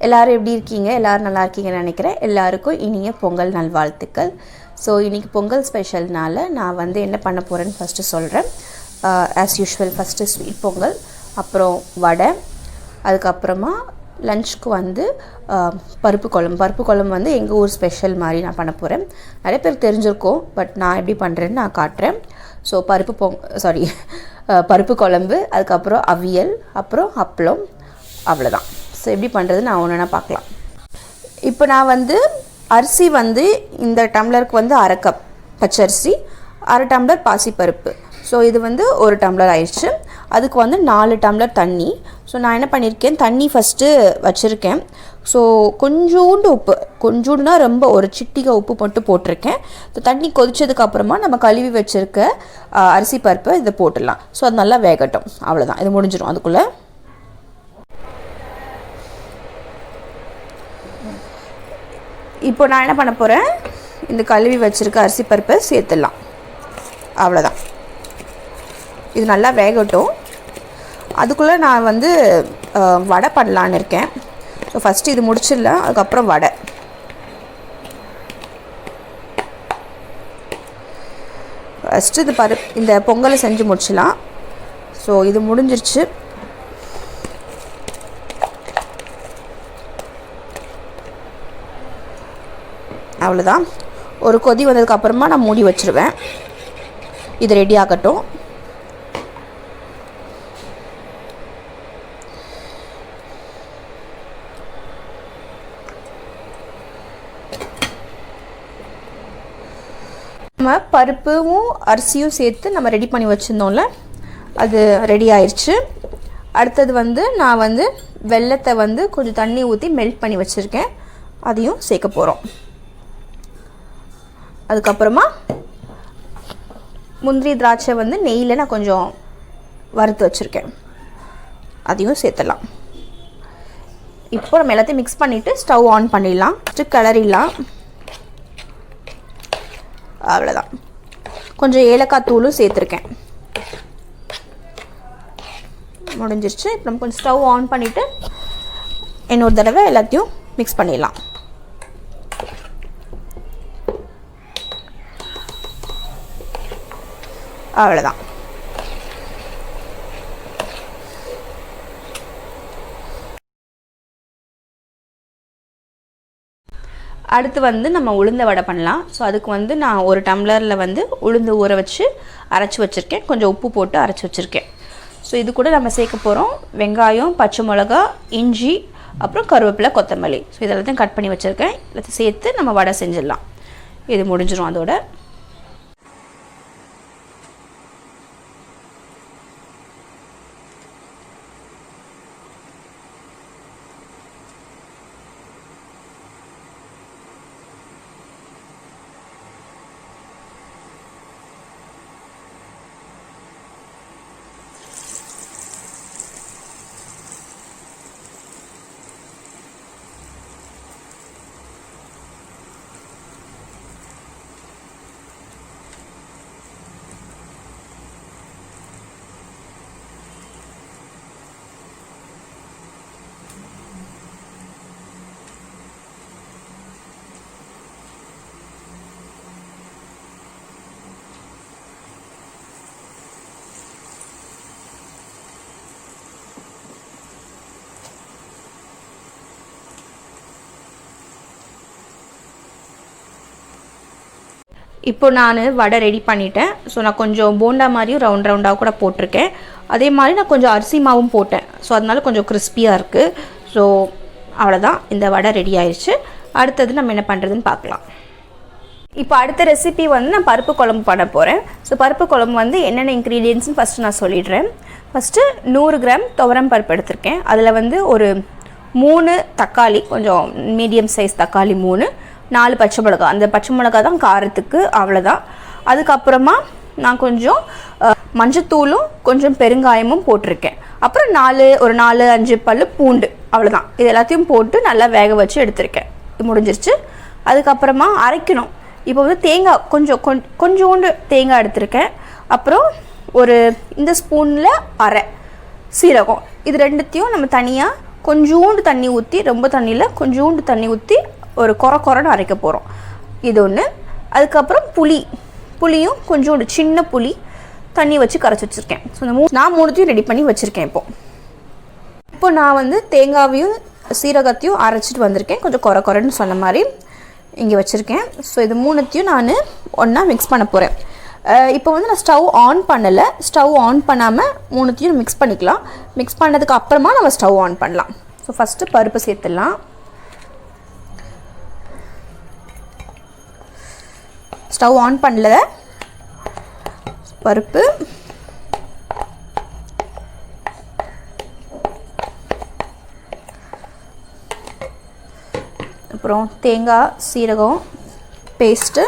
எல்லாரும் எப்படி இருக்கீங்க? எல்லாரும் நல்லா இருக்கீங்கன்னு நினைக்கிறேன். எல்லாருக்கும் இனிய பொங்கல் நல்வாழ்த்துக்கள். ஸோ இன்றைக்கி பொங்கல் ஸ்பெஷல்னால நான் வந்து என்ன பண்ண போகிறேன்னு ஃபஸ்ட்டு சொல்கிறேன். As usual first sweet Pongal, அப்புறம் வடை, அதுக்கப்புறமா லஞ்சுக்கு வந்து பருப்பு குழம்பு வந்து எங்கள் ஊர் ஸ்பெஷல் மாதிரி நான் பண்ண போகிறேன். நிறைய பேர் தெரிஞ்சிருக்கோம், பட் நான் எப்படி பண்ணுறேன்னு நான் காட்டுறேன். ஸோ பருப்பு குழம்பு, அதுக்கப்புறம் அவியல், அப்புறம் அப்பளம், அவ்வளோதான். ஸோ எப்படி பண்ணுறது நான் ஒன்று பார்க்கலாம். இப்போ நான் வந்து அரிசி வந்து இந்த டம்ளருக்கு வந்து 1/2 கப் பச்சரிசி, 1/2 டம்ளர் பாசிப்பருப்பு. ஸோ இது வந்து 1 டம்ளர் ஆயிடுச்சு. அதுக்கு வந்து 4 டம்ளர் தண்ணி. ஸோ நான் என்ன பண்ணியிருக்கேன், தண்ணி ஃபஸ்ட்டு வச்சுருக்கேன். ஸோ கொஞ்சோண்டு உப்பு, கொஞ்சோண்டுனா ரொம்ப ஒரு சிட்டிகை உப்பு மட்டும் போட்டிருக்கேன். ஸோ தண்ணி கொதிச்சதுக்கப்புறமா நம்ம கழுவி வச்சுருக்க அரிசி பருப்பை இதை போட்டுடலாம். ஸோ அது நல்லா வேகட்டும், அவ்வளோதான். இது முடிஞ்சிடும். அதுக்குள்ளே இப்போ நான் என்ன பண்ண போகிறேன், இந்த கழுவி வச்சுருக்க அரிசி பருப்பை சேர்த்துடலாம், அவ்வளோதான். இது நல்லா வேகட்டும். அதுக்குள்ளே நான் வந்து வடை பண்ணலான்னு இருக்கேன். ஸோ ஃபஸ்ட்டு இது முடிச்சிடலாம், அதுக்கப்புறம் வடை. ஃபஸ்ட்டு இந்த பொங்கலை செஞ்சு முடிச்சிடலாம். ஸோ இது முடிஞ்சிருச்சு. அவ்வளோதான். ஒரு கொதி வந்ததுக்கப்புறமா நான் மூடி வச்சுருவேன். இது ரெடி ஆகட்டும். நம்ம பருப்பும் அரிசியும் சேர்த்து நம்ம ரெடி பண்ணி வச்சுருந்தோம்ல, அது ரெடி ஆயிடுச்சு. அடுத்தது வந்து நான் வந்து வெல்லத்தை வந்து கொஞ்சம் தண்ணி ஊற்றி மெல்ட் பண்ணி வச்சுருக்கேன், அதையும் சேர்க்க போகிறோம். அதுக்கப்புறமா முந்திரி திராட்சை வந்து நெய்யில் நான் கொஞ்சம் வறுத்து வச்சுருக்கேன், அதையும் சேர்த்துடலாம். இப்போ நம்ம எல்லாத்தையும் மிக்ஸ் பண்ணிவிட்டு ஸ்டவ் ஆன் பண்ணிடலாம். ஃபஸ்ட்டு கிளறிடலாம், அவ்வளோதான். கொஞ்சம் ஏலக்காய் தூளும் சேர்த்துருக்கேன், முடிஞ்சிருச்சு. இப்போ நம்ம கொஞ்சம் ஸ்டவ் ஆன் பண்ணிவிட்டு இன்னொரு தடவை எல்லாத்தையும் மிக்ஸ் பண்ணிடலாம். அவ்வளோதான். அடுத்து வந்து நம்ம உளுந்த வடை பண்ணலாம். ஸோ அதுக்கு வந்து நான் 1 டம்ளரில் வந்து உளுந்து ஊற வச்சு அரைச்சி வச்சுருக்கேன், கொஞ்சம் உப்பு போட்டு அரைச்சி வச்சுருக்கேன். ஸோ இது கூட நம்ம சேர்க்க போகிறோம் வெங்காயம், பச்சை மிளகா, இஞ்சி, அப்புறம் கருவேப்பிலை, கொத்தமல்லி. ஸோ இதெல்லாத்தையும் கட் பண்ணி வச்சுருக்கேன். எல்லாத்தையும் சேர்த்து நம்ம வடை செஞ்சிடலாம். இது முடிஞ்சிடும் அதோட. இப்போ நான் வடை ரெடி பண்ணிட்டேன். ஸோ நான் கொஞ்சம் போண்டா மாதிரியும் ரவுண்டாக கூட போட்டிருக்கேன். அதே மாதிரி நான் கொஞ்சம் அரிசி மாவும் போட்டேன். ஸோ அதனால கொஞ்சம் கிறிஸ்பியாக இருக்குது. ஸோ அவ்வளோதான், இந்த வடை ரெடி ஆயிடுச்சு. அடுத்தது நம்ம என்ன பண்ணுறதுன்னு பார்க்கலாம். இப்போ அடுத்த ரெசிபி வந்து நான் பருப்பு குழம்பு பண்ண போகிறேன். ஸோ பருப்பு குழம்பு வந்து என்னென்ன இன்க்ரீடியன்ட்ஸ்னு ஃபஸ்ட்டு நான் சொல்லிடுறேன். ஃபஸ்ட்டு 100 கிராம் துவரம் பருப்பு எடுத்திருக்கேன். அதில் வந்து ஒரு 3 தக்காளி, கொஞ்சம் மீடியம் சைஸ் தக்காளி 3, 4 பச்சை மிளகா. அந்த பச்சை மிளகா தான் காரத்துக்கு, அவ்வளோதான். அதுக்கப்புறமா நான் கொஞ்சம் மஞ்சத்தூளும் கொஞ்சம் பெருங்காயமும் போட்டிருக்கேன். அப்புறம் ஒரு 4-5 பல் பூண்டு, அவ்வளோதான். இது எல்லாத்தையும் போட்டு நல்லா வேக வச்சு எடுத்திருக்கேன். இது முடிஞ்சிருச்சு. அதுக்கப்புறமா அரைக்கணும். இப்போ வந்து தேங்காய் கொஞ்சோண்டு தேங்காய் எடுத்திருக்கேன். அப்புறம் இந்த ஸ்பூனில் அரை சீரகம். இது ரெண்டுத்தையும் நம்ம தனியாக கொஞ்சோண்டு தண்ணி ஊற்றி, ரொம்ப தண்ணியில் கொஞ்சோண்டு தண்ணி ஊற்றி ஒரு கொரன்னு அரைக்க போகிறோம். இது ஒன்று. அதுக்கப்புறம் புளியும் கொஞ்சோண்டு சின்ன புளி தண்ணி வச்சு கரைச்சி வச்சுருக்கேன். ஸோ இந்த நான் மூணுத்தையும் ரெடி பண்ணி வச்சுருக்கேன். இப்போ நான் வந்து தேங்காவையும் சீரகத்தையும் அரைச்சிட்டு வந்திருக்கேன். கொஞ்சம் கொரன்னு சொன்ன மாதிரி இங்கே வச்சுருக்கேன். ஸோ இது மூணுத்தையும் நான் ஒன்றா மிக்ஸ் பண்ண போகிறேன். இப்போ வந்து நான் ஸ்டவ் ஆன் பண்ணலை. ஸ்டவ் ஆன் பண்ணாமல் மூணுத்தையும் மிக்ஸ் பண்ணிக்கலாம். மிக்ஸ் பண்ணதுக்கு அப்புறமா நம்ம ஸ்டவ் ஆன் பண்ணலாம். ஸோ ஃபஸ்ட்டு பருப்பு சேர்த்துடலாம். ஸ்டவ் ஆன் பண்ணல. பருப்பு, அப்புறம் தேங்காய் சீரகம் பேஸ்ட்டு,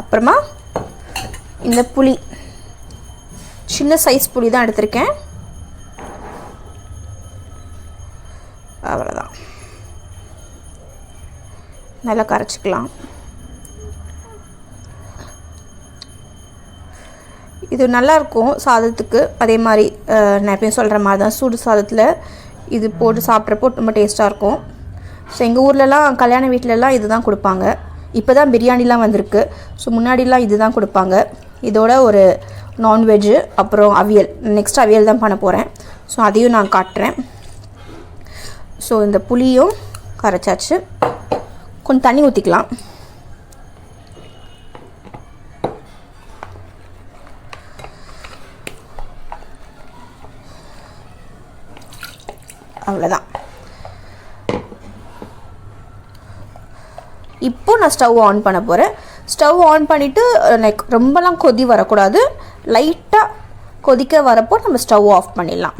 அப்புறமா இந்த புளி, சின்ன சைஸ் புளி தான் எடுத்திருக்கேன். அவ்வளோதான். நல்லா கரைச்சிக்கலாம். இது நல்லாயிருக்கும் சாதத்துக்கு. அதே மாதிரி நான் எப்பயும் சொல்கிற மாதிரி தான் சூடு சாதத்தில் இது போட்டு சாப்பிட்றப்போ ரொம்ப டேஸ்ட்டாக இருக்கும். ஸோ எங்கள் ஊர்லலாம் கல்யாண வீட்டிலலாம் இது தான் கொடுப்பாங்க. இப்போ தான் பிரியாணிலாம் வந்திருக்கு. ஸோ முன்னாடிலாம் இது தான் கொடுப்பாங்க. இதோட ஒரு நான்வெஜ்ஜு, அப்புறம் அவியல். நெக்ஸ்ட் அவியல் தான் பண்ண போகிறேன். ஸோ அதையும் நான் காட்டுறேன். ஸோ இந்த புளியும் கரைச்சாச்சு. கொஞ்சம் தண்ணி ஊற்றிக்கலாம். அவ்வளோதான். இப்போ நான் ஸ்டவ் ஆன் பண்ண போகிறேன். ஸ்டவ் ஆன் பண்ணிவிட்டு லைக் ரொம்பலாம் கொதி வரக்கூடாது. லைட்டாக கொதிக்க வரப்போ நம்ம ஸ்டவ் ஆஃப் பண்ணிடலாம்.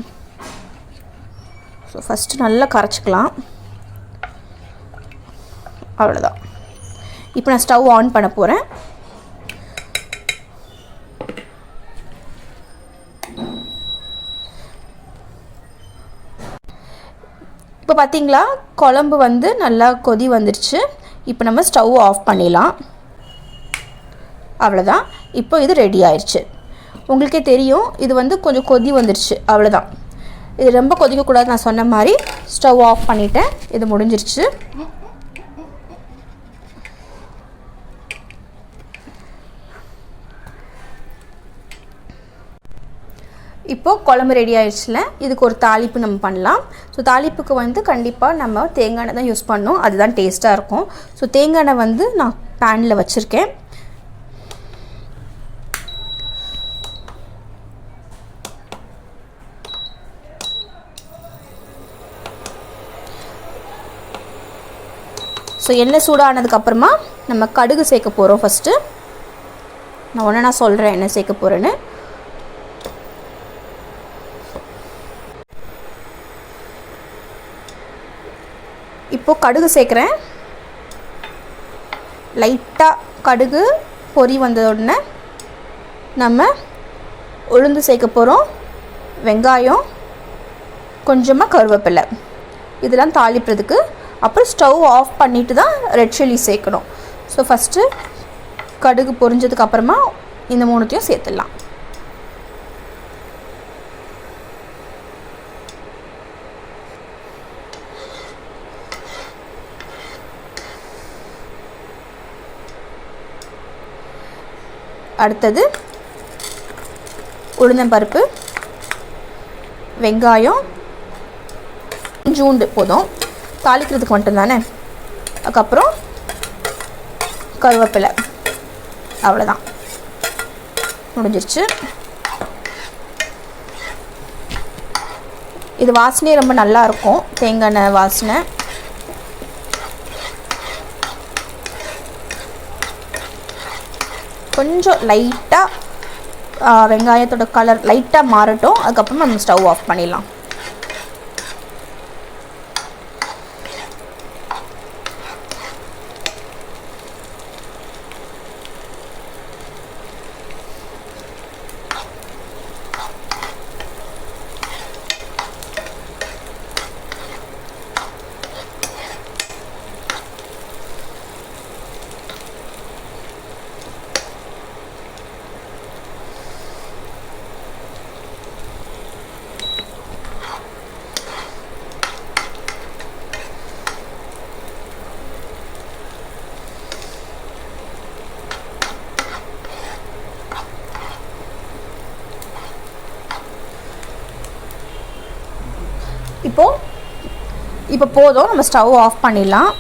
ஸோ ஃபஸ்ட்டு நல்லா கரைச்சிக்கலாம். அவ்வளோதான். இப்போ நான் ஸ்டவ் ஆன் பண்ண போகிறேன். இப்போ பார்த்தீங்களா, குழம்பு வந்து நல்லா கொதி வந்துடுச்சு. இப்போ நம்ம ஸ்டவ் ஆஃப் பண்ணிடலாம். அவ்வளோதான். இப்போ இது ரெடி ஆயிடுச்சு. உங்களுக்கே தெரியும் இது வந்து கொஞ்சம் கொதி வந்துடுச்சு. அவ்வளோதான். இது ரொம்ப கொதிக்கக்கூடாது. நான் சொன்ன மாதிரி ஸ்டவ் ஆஃப் பண்ணிட்டேன். இது முடிஞ்சிருச்சு. இப்போது குழம்பு ரெடி ஆயிடுச்சுல. இதுக்கு ஒரு தாளிப்பு நம்ம பண்ணலாம். ஸோ தாளிப்புக்கு வந்து கண்டிப்பாக நம்ம தேங்காய் எண்ணெய் தான் யூஸ் பண்ணணும். அதுதான் டேஸ்ட்டாக இருக்கும். ஸோ தேங்காய் எண்ணெய் வந்து நான் பேனில் வச்சுருக்கேன். ஸோ எண்ணெய் சூடானதுக்கப்புறமா நம்ம கடுகு சேர்க்க போகிறோம். ஃபஸ்ட்டு நான் சொல்கிறேன் என்ன சேர்க்க போகிறேன்னு. இப்போது கடுகு சேர்க்குறேன். லைட்டாக கடுகு பொரி வந்த உடனே நம்ம உளுந்து சேர்க்க போகிறோம். வெங்காயம், கொஞ்சமாக கருவேப்பிலை, இதெல்லாம் தாளிப்புறதுக்கு. அப்புறம் ஸ்டவ் ஆஃப் பண்ணிவிட்டு தான் ரெட் சில்லி சேர்க்கணும். ஸோ ஃபஸ்ட்டு கடுகு பொரிஞ்சதுக்கப்புறமா இந்த மூணுத்தையும் சேர்த்துடலாம். அடுத்தது உளுந்தம்பருப்பு, வெங்காயம், கொஞ்சூண்டு போதும் தாளிக்கிறதுக்கு மட்டும்தானே. அதுக்கப்புறம் கருவேப்பிலை. அவ்வளோதான், முடிஞ்சிருச்சு. இது வாசனையே ரொம்ப நல்லாயிருக்கும், தேங்காய் எண்ணெய் வாசனை. கொஞ்சம் லைட்டாக வெங்காயத்தோட கலர் லைட்டாக மாறட்டும். அதுக்கப்புறம் நம்ம ஸ்டவ் ஆஃப் பண்ணிடலாம். இப்போ போதும், நம்ம ஸ்டவ் ஆஃப் பண்ணிடலாம்.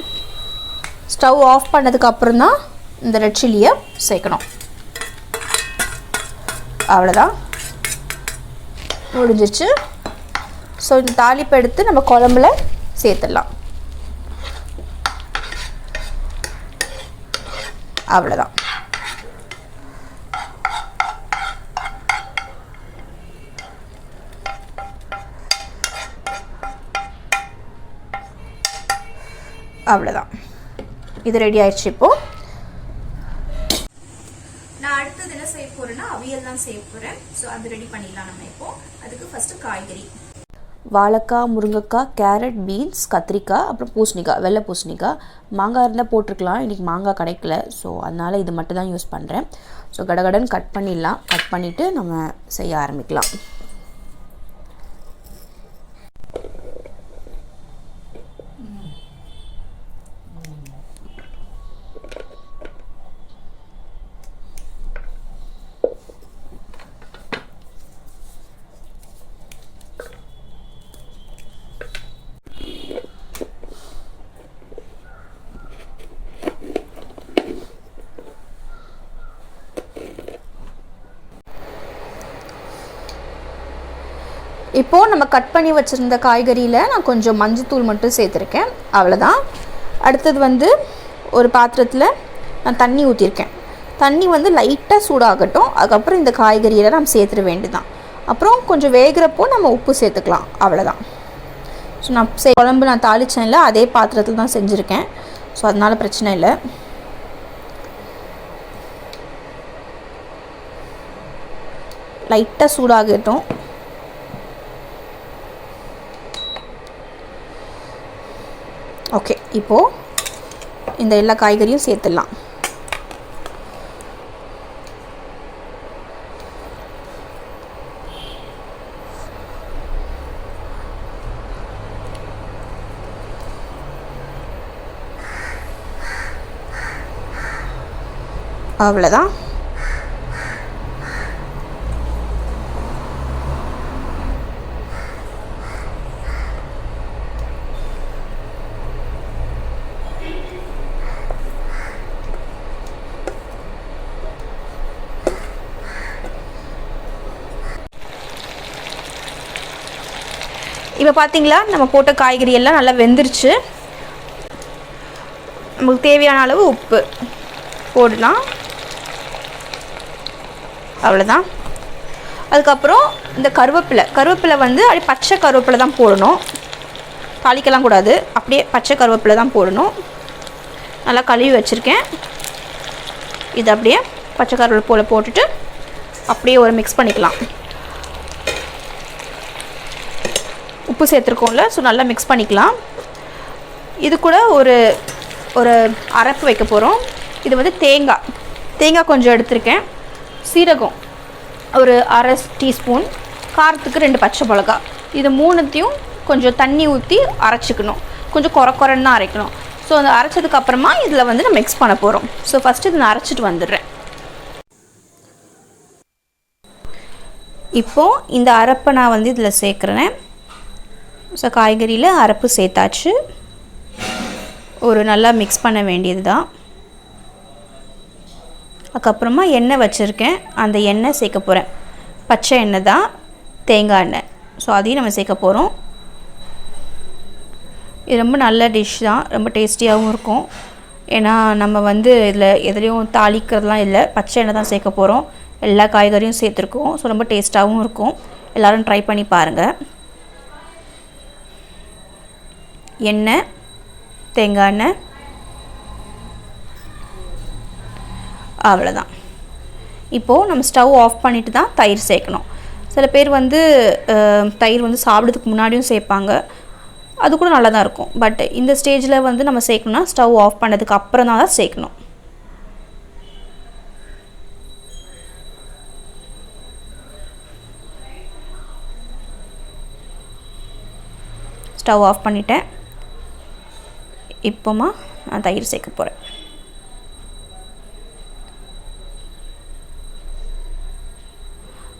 ஸ்டவ் ஆஃப் பண்ணதுக்கப்புறம் தான் இந்த ரெட் சில்லியை சேர்க்கணும். அவ்வளோதான், முடிஞ்சிச்சு. ஸோ இந்த தாளிப்பை எடுத்து நம்ம குழம்புல சேர்த்துடலாம். அவ்வளோதான். அவ்வளோதான், இது ரெடி ஆயிடுச்சு. இப்போது நான் அடுத்தது என்ன செய்ய போகிறேன்னா அவியல் தான் செய்ய போகிறேன். ஸோ அது ரெடி பண்ணிடலாம் நம்ம இப்போது. அதுக்கு ஃபஸ்ட்டு காய்கறி வாழைக்காய், முருங்கைக்காய், கேரட், பீன்ஸ், கத்திரிக்காய், அப்புறம் பூசணிக்காய், வெள்ளை பூசணிக்காய். மாங்காய் இருந்தால் போட்டிருக்கலாம், இன்றைக்கி மாங்காய் கிடைக்கல. ஸோ அதனால் இது மட்டும் தான் யூஸ் பண்ணுறேன். ஸோ கடகடன்னு கட் பண்ணிடலாம். கட் பண்ணிவிட்டு நம்ம செய்ய ஆரம்பிக்கலாம். இப்போது நம்ம கட் பண்ணி வச்சுருந்த காய்கறியில் நான் கொஞ்சம் மஞ்சத்தூள் மட்டும் சேர்த்துருக்கேன். அவ்வளோதான். அடுத்தது வந்து ஒரு பாத்திரத்தில் நான் தண்ணி ஊற்றிருக்கேன். தண்ணி வந்து லைட்டாக சூடாகட்டும். அதுக்கப்புறம் இந்த காய்கறியில் நம்ம சேர்த்துட வேண்டியதான். அப்புறம் கொஞ்சம் வேகிறப்போ நம்ம உப்பு சேர்த்துக்கலாம். அவ்வளோதான். ஸோ நான் குழம்பு நான் தாளிச்சேன்ல, அதே பாத்திரத்தில் தான் செஞ்சுருக்கேன். ஸோ அதனால் பிரச்சனை இல்லை. லைட்டாக சூடாகட்டும். ஓகே, இப்போது இந்த எல்லா காய்கறியும் சேர்த்துடலாம். அவ்வளோதான். இப்போ பார்த்தீங்களா, நம்ம போட்ட காய்கறி எல்லாம் நல்லா வெந்துருச்சு. நமக்கு தேவையான அளவு உப்பு போடலாம். அவ்வளோதான். அதுக்கப்புறம் இந்த கருவேப்பிலை வந்து அப்படியே பச்சை கருவேப்பிலை தான் போடணும். தாளிக்கலாம் கூடாது, அப்படியே பச்சை கருவேப்பிலை தான் போடணும். நல்லா கழுவி வச்சுருக்கேன். இது அப்படியே பச்சை கருவேப்பிலை போட்டுட்டு அப்படியே ஒரு மிக்ஸ் பண்ணிக்கலாம். உப்பு சேர்த்துருக்கோம்ல, ஸோ நல்லா மிக்ஸ் பண்ணிக்கலாம். இது கூட ஒரு அரைப்பு வைக்க போகிறோம். இது வந்து தேங்காய் கொஞ்சம் எடுத்திருக்கேன். சீரகம் ஒரு அரை டீஸ்பூன், காரத்துக்கு 2 பச்சை மிளகா. இது மூணுத்தையும் கொஞ்சம் தண்ணி ஊற்றி அரைச்சிக்கணும். கொஞ்சம் குறைன்னு தான் அரைக்கணும். ஸோ அந்த அரைச்சதுக்கப்புறமா இதில் வந்து நம்ம மிக்ஸ் பண்ண போகிறோம். ஸோ ஃபஸ்ட்டு இதை நான் அரைச்சிட்டு வந்துடுறேன். இப்போது இந்த அரைப்பை நான் வந்து இதில் சேர்க்குறேன். ஸோ காய்கறியில் அரைப்பு சேர்த்தாச்சு. ஒரு நல்லா மிக்ஸ் பண்ண வேண்டியது தான். அதுக்கப்புறமா எண்ணெய் வச்சுருக்கேன். அந்த எண்ணெய் சேர்க்க போகிறேன். பச்சை எண்ணெய் தான், தேங்காய் எண்ணெய். ஸோ அதையும் நம்ம சேர்க்க போகிறோம். இது ரொம்ப நல்ல டிஷ் தான், ரொம்ப டேஸ்டியாகவும் இருக்கும். ஏன்னா நம்ம வந்து இதில் எதுலேயும் தாளிக்கிறதுலாம் இல்லை, பச்சை எண்ணெய் தான் சேர்க்க போகிறோம். எல்லா காய்கறியும் சேர்த்துருக்கோம். ஸோ ரொம்ப டேஸ்ட்டாகவும் இருக்கும். எல்லோரும் ட்ரை பண்ணி பாருங்கள். எண்ணெய், தேங்காய் எண்ணெய், அவ்வளோதான். இப்போது நம்ம ஸ்டவ் ஆஃப் பண்ணிவிட்டு தான் தயிர் சேர்க்கணும். சில பேர் வந்து தயிர் வந்து சாப்பிட்றதுக்கு முன்னாடியும் சேர்ப்பாங்க. அது கூட நல்லா தான் இருக்கும். பட் இந்த ஸ்டேஜில் வந்து நம்ம சேர்க்கணும்னா ஸ்டவ் ஆஃப் பண்ணதுக்கு அப்புறம் தான் சேர்க்கணும். ஸ்டவ் ஆஃப் பண்ணிட்டேன். இப்போமா நான் தயிர் சேர்க்க போகிறேன்.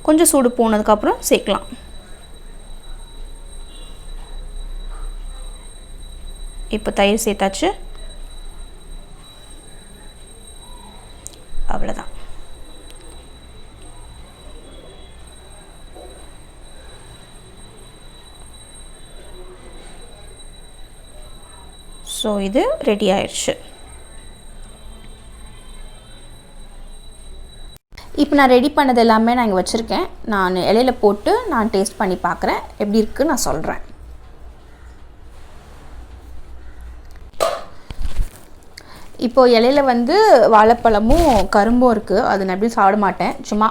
கொஞ்சம் சூடு போனதுக்கப்புறம் சேர்க்கலாம். இப்போ தயிர் சேர்த்தாச்சு. அவ்வளோதான். ஸோ இது ரெடி ஆயிடுச்சு. இப்போ நான் ரெடி பண்ணது எல்லாமே நான் இங்கே வச்சுருக்கேன். நான் இலையில போட்டு நான் டேஸ்ட் பண்ணி பார்க்குறேன், எப்படி இருக்குன்னு நான் சொல்கிறேன். இப்போது இலையில வந்து வாழைப்பழமும் கரும்பும் இருக்குது. அது நான் எப்படி சாப்பிட மாட்டேன், சும்மா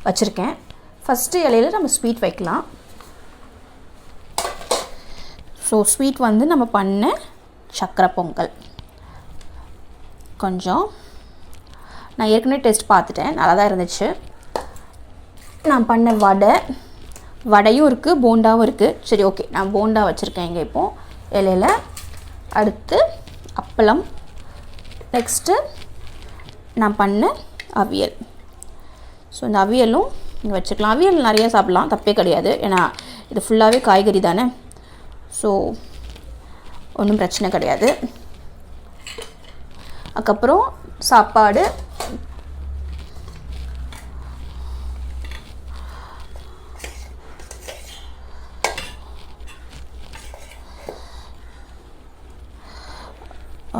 வச்சுருக்கேன். ஃபஸ்ட்டு இலையில நம்ம ஸ்வீட் வைக்கலாம். ஸோ ஸ்வீட் வந்து நம்ம பண்ண சக்கரை பொங்கல் கொஞ்சம் நான் ஏற்கனவே டேஸ்ட் பார்த்துட்டேன், நல்லா தான் இருந்துச்சு. நான் பண்ண வடையும் இருக்குது, போண்டாவும் இருக்குது. சரி, ஓகே, நான் போண்டா வச்சுருக்கேன் இங்கே இப்போது இலையில. அடுத்து அப்பளம். நெக்ஸ்ட்டு நான் பண்ண அவியல். ஸோ இந்த அவியலும் இங்கே வச்சுக்கலாம். அவியல் நிறையா சாப்பிட்லாம், தப்பே கிடையாது. ஏன்னா இது ஃபுல்லாகவே காய்கறி தானே. ஸோ ஒன்றும் பிரச்சனை கிடையாது. அதுக்கப்புறம் சாப்பாடு.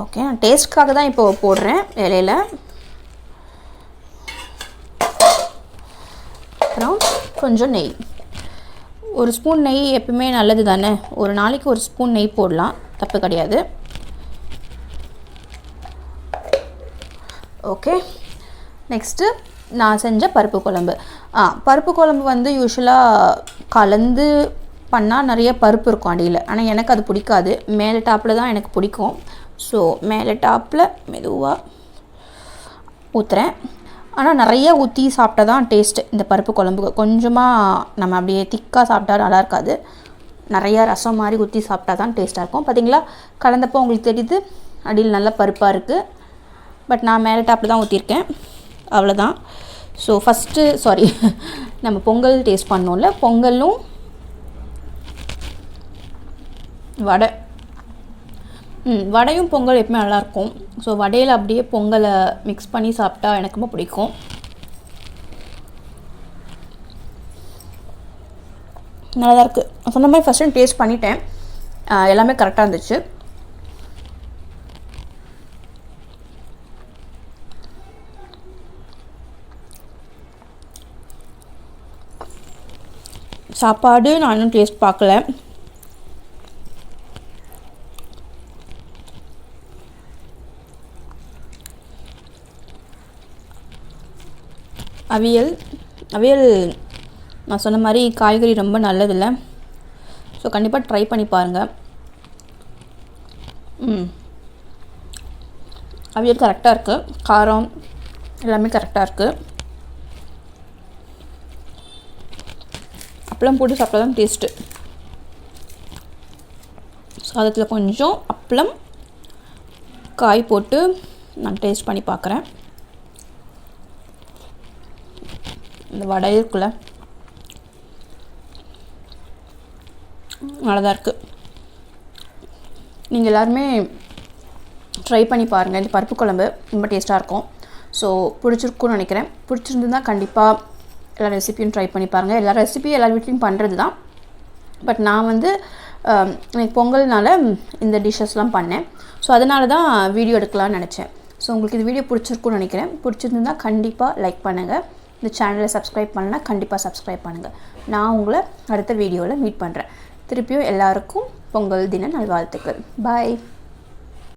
ஓகே, நான் டேஸ்ட்காக தான் இப்போ போடுறேன் இலையில. அப்புறம் கொஞ்சம் நெய். ஒரு ஸ்பூன் நெய் எப்பவுமே நல்லது தானே. ஒரு நாளைக்கு ஒரு ஸ்பூன் நெய் போடலாம், தப்பு கிடையாது. ஓகே, நெக்ஸ்ட்டு நான் செஞ்ச பருப்பு குழம்பு. பருப்பு குழம்பு வந்து யூஸ்வலாக கலந்து பண்ணால் நிறைய பருப்பு இருக்கும் அடியில். ஆனால் எனக்கு அது பிடிக்காது. மேலே டாப்பில் தான் எனக்கு பிடிக்கும். ஸோ மேலே டாப்பில் மெதுவாக ஊற்றுறேன். ஆனால் நிறைய ஊற்றி சாப்பிட்டா தான் டேஸ்ட்டு இந்த பருப்பு குழம்புக்கு. கொஞ்சமாக நம்ம அப்படியே திக்காக சாப்பிட்டா நல்லா இருக்காது. நிறையா ரசம் மாதிரி ஊற்றி சாப்பிட்டா தான் டேஸ்ட்டாக இருக்கும். பார்த்திங்களா, கலந்தப்போ உங்களுக்கு தெரியுது அடியில் நல்லா பருப்பாக இருக்குது. பட் நான் மேலே டாப்பில் தான் ஊற்றிருக்கேன், அவ்வளோதான். ஸோ ஃபஸ்ட்டு நம்ம பொங்கல் டேஸ்ட் பண்ணோம்ல, பொங்கலும் வடையும் பொங்கல் எப்பவுமே நல்லாயிருக்கும். ஸோ வடையில் அப்படியே பொங்கலை மிக்ஸ் பண்ணி சாப்பிட்டா எனக்கு ரொம்ப பிடிக்கும். நல்லா தான் இருக்குது. சொன்ன மாதிரி ஃபஸ்ட் டைம் டேஸ்ட் பண்ணிட்டேன், எல்லாமே கரெக்டாக இருந்துச்சு. சாப்பாடு நான் இன்னும் டேஸ்ட் பார்க்கல. அவியல் நான் சொன்ன மாதிரி காய்கறி ரொம்ப நல்லதில்லை. ஸோ கண்டிப்பாக ட்ரை பண்ணி பாருங்கள். அவியல் கரெக்டாக இருக்குது, காரம் எல்லாமே கரெக்டாக இருக்குது. அப்பளம் போட்டு சாப்பிட்டா தான் டேஸ்ட்டு. சாதத்தில் கொஞ்சம் அப்பளம் காய் போட்டு நான் டேஸ்ட் பண்ணி பார்க்குறேன். இந்த வடை இருக்குல்ல, நல்லா தான் இருக்குது. நீங்கள் எல்லாருமே ட்ரை பண்ணி பாருங்கள். இந்த பருப்பு குழம்பு ரொம்ப டேஸ்ட்டாக இருக்கும். ஸோ பிடிச்சிருக்குன்னு நினைக்கிறேன். பிடிச்சிருந்துன்னா கண்டிப்பாக எல்லா ரெசிபியும் ட்ரை பண்ணி பாருங்கள். எல்லா ரெசிபியும் எல்லா வீட்லேயும் பண்ணுறது தான். பட் நான் வந்து எனக்கு பொங்கல்னால இந்த டிஷ்ஷஸ்லாம் பண்ணேன். ஸோ அதனால தான் வீடியோ எடுக்கலாம்னு நினச்சேன். ஸோ உங்களுக்கு இந்த வீடியோ பிடிச்சிருக்குன்னு நினைக்கிறேன். பிடிச்சிருந்துன்னா கண்டிப்பாக லைக் பண்ணுங்கள். இந்த சேனலை சப்ஸ்கிரைப் பண்ணலன்னா கண்டிப்பாக சப்ஸ்கிரைப் பண்ணுங்கள். நான் உங்களை அடுத்த வீடியோவில் மீட் பண்ணுறேன். திருப்பியும் எல்லாருக்கும் பொங்கல் தின நல்வாழ்த்துக்கள். பாய்.